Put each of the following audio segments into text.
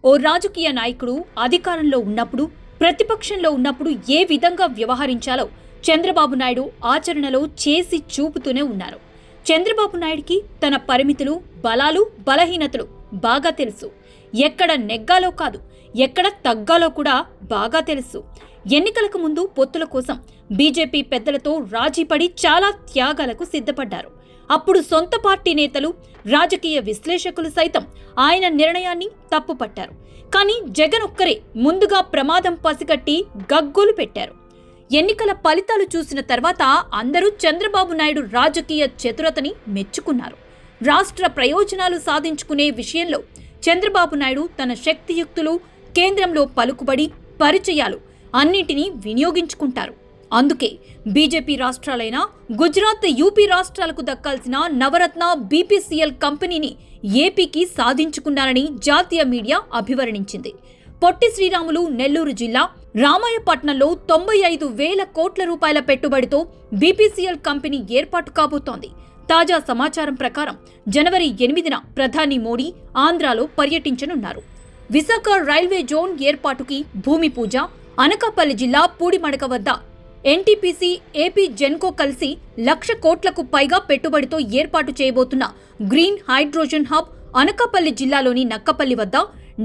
ఓ రాజకీయ నాయకుడు అధికారంలో ఉన్నప్పుడు, ప్రతిపక్షంలో ఉన్నప్పుడు ఏ విధంగా వ్యవహరించాలో చంద్రబాబు నాయుడు ఆచరణలో చేసి చూపుతూనే ఉన్నారు. చంద్రబాబు నాయుడికి తన పరిమితులు, బలాలు, బలహీనతలు బాగా తెలుసు. ఎక్కడ నెగ్గాలో కాదు, ఎక్కడ తగ్గాలో కూడా బాగా తెలుసు. ఎన్నికలకు ముందు పొత్తుల కోసం బీజేపీ పెద్దలతో రాజీపడి చాలా త్యాగాలకు సిద్ధపడ్డారు. అప్పుడు సొంత పార్టీ నేతలు, రాజకీయ విశ్లేషకులు సైతం ఆయన నిర్ణయాన్ని తప్పుపట్టారు. కానీ జగన్ ఒక్కరే ముందుగా ప్రమాదం పసిగట్టి గగ్గోలు పెట్టారు. ఎన్నికల ఫలితాలు చూసిన తర్వాత అందరూ చంద్రబాబు నాయుడు రాజకీయ చతురతని మెచ్చుకున్నారు. రాష్ట్ర ప్రయోజనాలు సాధించుకునే విషయంలో చంద్రబాబు నాయుడు తన శక్తియుక్తులు, కేంద్రంలో పలుకుబడి, పరిచయాలు అన్నింటినీ వినియోగించుకుంటారు. అందుకే బీజేపీ రాష్ట్రాలైన గుజరాత్, యూపీ రాష్ట్రాలకు దక్కాల్సిన నవరత్న బీపీసీఎల్ కంపెనీని ఏపీకి సాధించుకున్నారని జాతీయ మీడియా అభివర్ణించింది. పొట్టి శ్రీరాములు నెల్లూరు జిల్లా రామాయపట్నంలో 95,000 కోట్ల రూపాయల పెట్టుబడితో బీపీసీఎల్ కంపెనీ ఏర్పాటు కాబోతోంది. తాజా సమాచారం ప్రకారం జనవరి 8న ప్రధాని మోడీ ఆంధ్రాలో పర్యటించనున్నారు. విశాఖ రైల్వే జోన్ ఏర్పాటుకి భూమి పూజ, అనకాపల్లి జిల్లా పూడిమడక వద్ద ఎన్టీపీసీ, ఏపీ జెన్కో కలిసి 1,00,000 కోట్లకు పైగా పెట్టుబడితో ఏర్పాటు చేయబోతున్న గ్రీన్ హైడ్రోజన్ హబ్, అనకాపల్లి జిల్లాలోని నక్కపల్లి వద్ద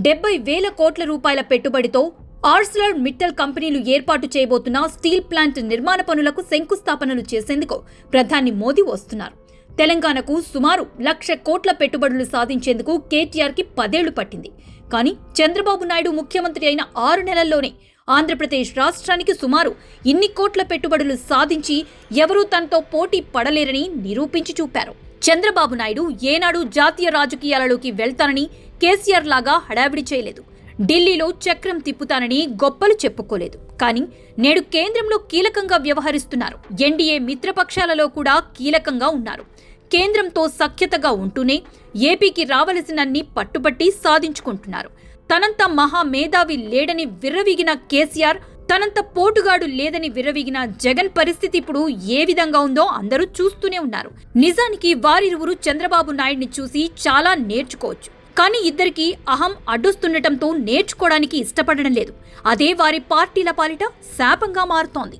70,000 కోట్ల రూపాయల పెట్టుబడితో ఆర్సిలర్ మిట్టల్ కంపెనీలు ఏర్పాటు చేయబోతున్న స్టీల్ ప్లాంట్ నిర్మాణ పనులకు శంకుస్థాపనలు చేసేందుకు ప్రధాని మోదీ వస్తున్నారు. తెలంగాణకు సుమారు 1,00,000 కోట్ల పెట్టుబడులు సాధించేందుకు కేటీఆర్కి 10 ఏళ్లు పట్టింది. కానీ చంద్రబాబు నాయుడు ముఖ్యమంత్రి అయిన 6 నెలల్లోనే ఆంధ్రప్రదేశ్ రాష్ట్రానికి సుమారు ఇన్ని కోట్ల పెట్టుబడులు సాధించి ఎవరూ తనతో పోటీ పడలేరని నిరూపించి చూపారు. చంద్రబాబు నాయుడు ఏనాడు జాతీయ రాజకీయాలలోకి వెళ్తానని కేసీఆర్ లాగా హడావిడి చేయలేదు. ఢిల్లీలో చక్రం తిప్పుతానని గొప్పలు చెప్పుకోలేదు. కానీ నేడు కేంద్రంలో కీలకంగా వ్యవహరిస్తున్నారు. ఎన్డీఏ మిత్రపక్షాలలో కూడా కీలకంగా ఉన్నారు. కేంద్రంతో సఖ్యతగా ఉంటూనే ఏపీకి రావలసినన్ని పట్టుబట్టి సాధించుకుంటున్నారు. తనంత మహామేధావి లేడని విర్రవీగిన కేసీఆర్, తనంత పోటుగాడు లేదని విర్రవీగిన జగన్ పరిస్థితి ఇప్పుడు ఏ విధంగా ఉందో అందరూ చూస్తూనే ఉన్నారు. నిజానికి వారిరువురు చంద్రబాబు నాయుడిని చూసి చాలా నేర్చుకోవచ్చు. కానీ ఇద్దరికి అహం అడ్డొస్తుండటంతో నేర్చుకోవడానికి ఇష్టపడడం లేదు. అదే వారి పార్టీల పాలిట శాపంగా మారుతోంది.